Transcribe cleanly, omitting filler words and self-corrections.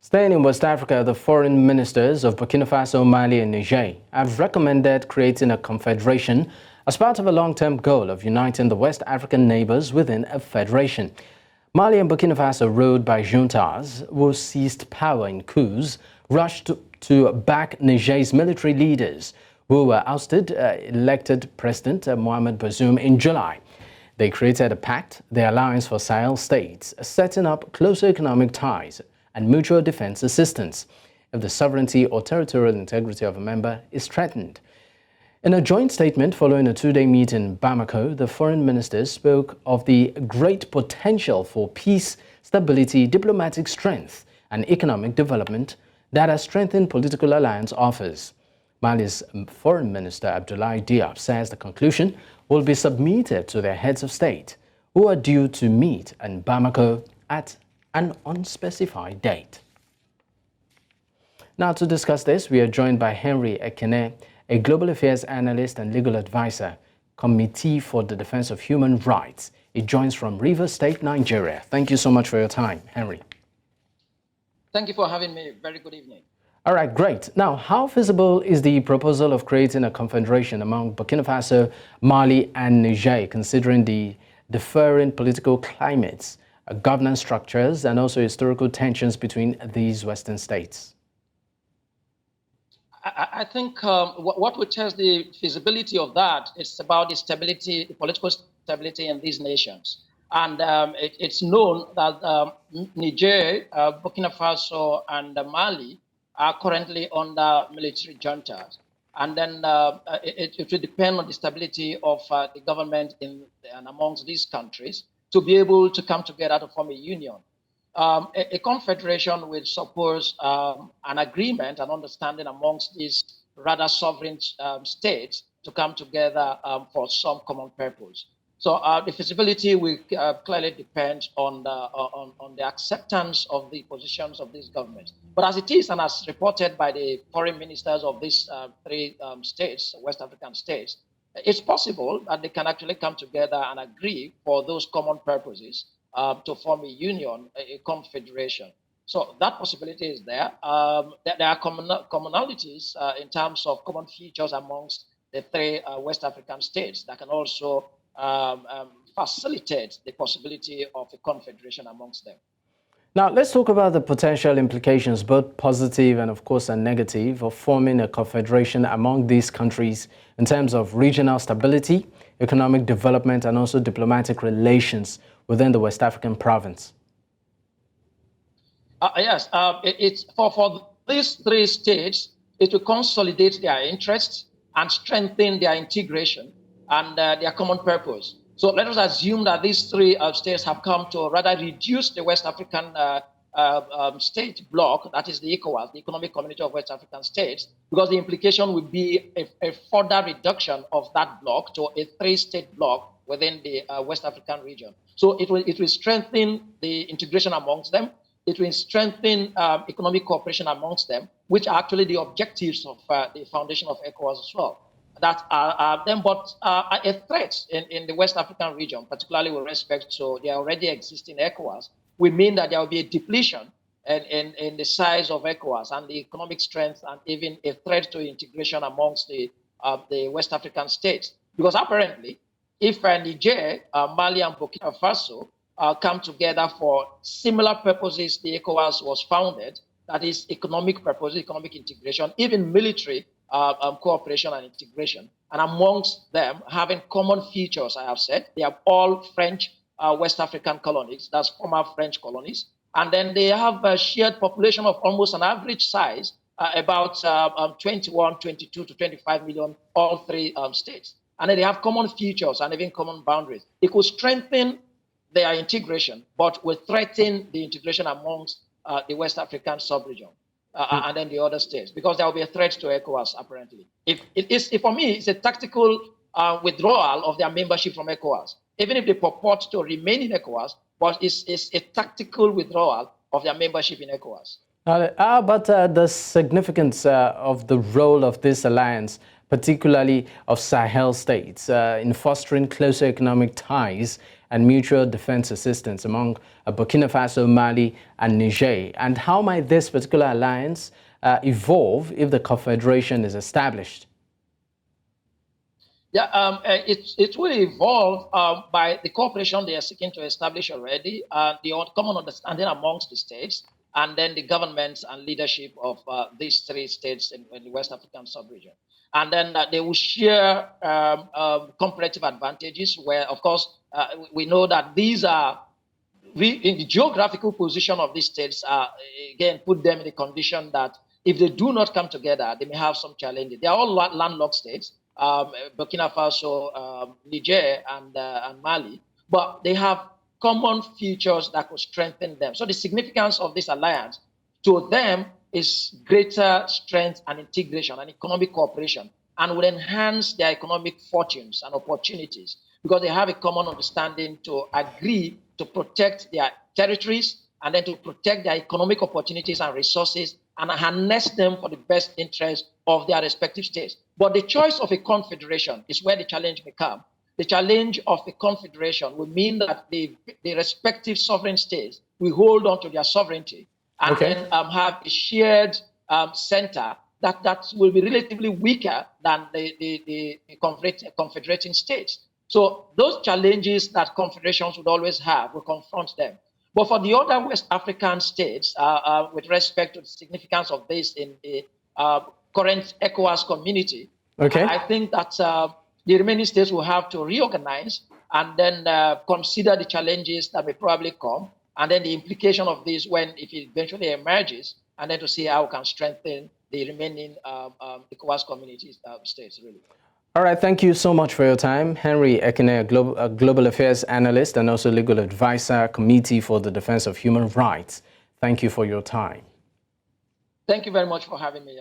Staying in West Africa, the foreign ministers of Burkina Faso, Mali and Niger have recommended creating a confederation as part of a long-term goal of uniting the West African neighbors within a federation. Mali and Burkina Faso, ruled by juntas who seized power in coups, rushed to back Niger's military leaders who were ousted elected President Mohamed Bazoum in July. They created a pact, the Alliance for Sahel States, setting up closer economic ties and mutual defense assistance if the sovereignty or territorial integrity of a member is threatened. In a joint statement following a two-day meeting in Bamako, the foreign ministers spoke of the great potential for peace, stability, diplomatic strength, and economic development that a strengthened political alliance offers. Mali's Foreign Minister Abdoulaye Diop says the conclusion will be submitted to their heads of state, who are due to meet in Bamako at an unspecified date. Now, to discuss this, we are joined by Henry Ekine, a global affairs analyst and legal advisor, Committee for the Defense of Human Rights. He joins from Rivers State, Nigeria. Thank you so much for your time, Henry. Thank you for having me. Very good evening. All right, great. Now, how feasible is the proposal of creating a confederation among Burkina Faso, Mali, and Niger, considering the differing political climates, governance structures, and also historical tensions between these Western states? I think what would test the feasibility of that is about the stability, the political stability in these nations. And it's known that Niger, Burkina Faso, and Mali are currently under military juntas. And then it will depend on the stability of the government in and amongst these countries to be able to come together to form a union. A confederation will suppose an agreement, an understanding amongst these rather sovereign states to come together for some common purpose. So the feasibility will clearly depend on the acceptance of the positions of these governments. But as it is, and as reported by the foreign ministers of these three states, West African states, it's possible that they can actually come together and agree for those common purposes to form a union, a confederation. So that possibility is there. There are commonalities in terms of common features amongst the three West African states that can also facilitate the possibility of a confederation amongst them. Now, let's talk about the potential implications, both positive and, of course, negative, of forming a confederation among these countries in terms of regional stability, economic development, and also diplomatic relations within the West African province. Yes, it's for these three states, it will consolidate their interests and strengthen their integration and their common purpose. So let us assume that these three states have come to rather reduce the West African state bloc, that is the ECOWAS, the Economic Community of West African States, because the implication would be a further reduction of that bloc to a three-state bloc within the West African region. So it will strengthen the integration amongst them. It will strengthen economic cooperation amongst them, which are actually the objectives of the foundation of ECOWAS as well. That are them, but a threat in the West African region, particularly with respect to the already existing ECOWAS, will mean that there will be a depletion in the size of ECOWAS and the economic strength, and even a threat to integration amongst the West African states. Because apparently, if Niger, Mali, and Burkina Faso come together for similar purposes the ECOWAS was founded, that is economic purposes, economic integration, even military cooperation and integration, and amongst them having common features, I have said, they are all French West African colonies, that's former French colonies, and then they have a shared population of almost an average size, about 21, 22 to 25 million, all three states. And then they have common features and even common boundaries. It could strengthen their integration, but will threaten the integration amongst the West African sub-region. And then the other states, because there will be a threat to ECOWAS, apparently. If for me, it's a tactical withdrawal of their membership from ECOWAS, even if they purport to remain in ECOWAS, but it's a tactical withdrawal of their membership in ECOWAS. But the significance of the role of this alliance, particularly of Sahel states, in fostering closer economic ties and mutual defense assistance among Burkina Faso, Mali, and Niger? And how might this particular alliance evolve if the Confederation is established? Yeah, it will evolve by the cooperation they are seeking to establish already, the common understanding amongst the states, and then the governments and leadership of these three states in the West African sub-region. And then they will share comparative advantages where, of course, we know that these are, in the geographical position of these states, again, put them in a condition that if they do not come together, they may have some challenges. They are all landlocked states. Burkina Faso, Niger, and Mali, but they have common features that could strengthen them. So the significance of this alliance to them is greater strength and integration and economic cooperation, and will enhance their economic fortunes and opportunities because they have a common understanding to agree to protect their territories and then to protect their economic opportunities and resources and harness them for the best interest of their respective states. But the choice of a confederation is where the challenge may come. The challenge of a confederation will mean that the respective sovereign states will hold on to their sovereignty and then have a shared center that will be relatively weaker than the confederating states. So those challenges that confederations would always have will confront them. But for the other West African states, with respect to the significance of this in the current ECOWAS community, I think that the remaining states will have to reorganize and then consider the challenges that may probably come, and then the implication of this when it eventually emerges, and then to see how we can strengthen the remaining ECOWAS community states, really. All right, thank you so much for your time. Henry Ekine, a global affairs analyst and also legal advisor, Committee for the Defense of Human Rights. Thank you for your time. Thank you very much for having me.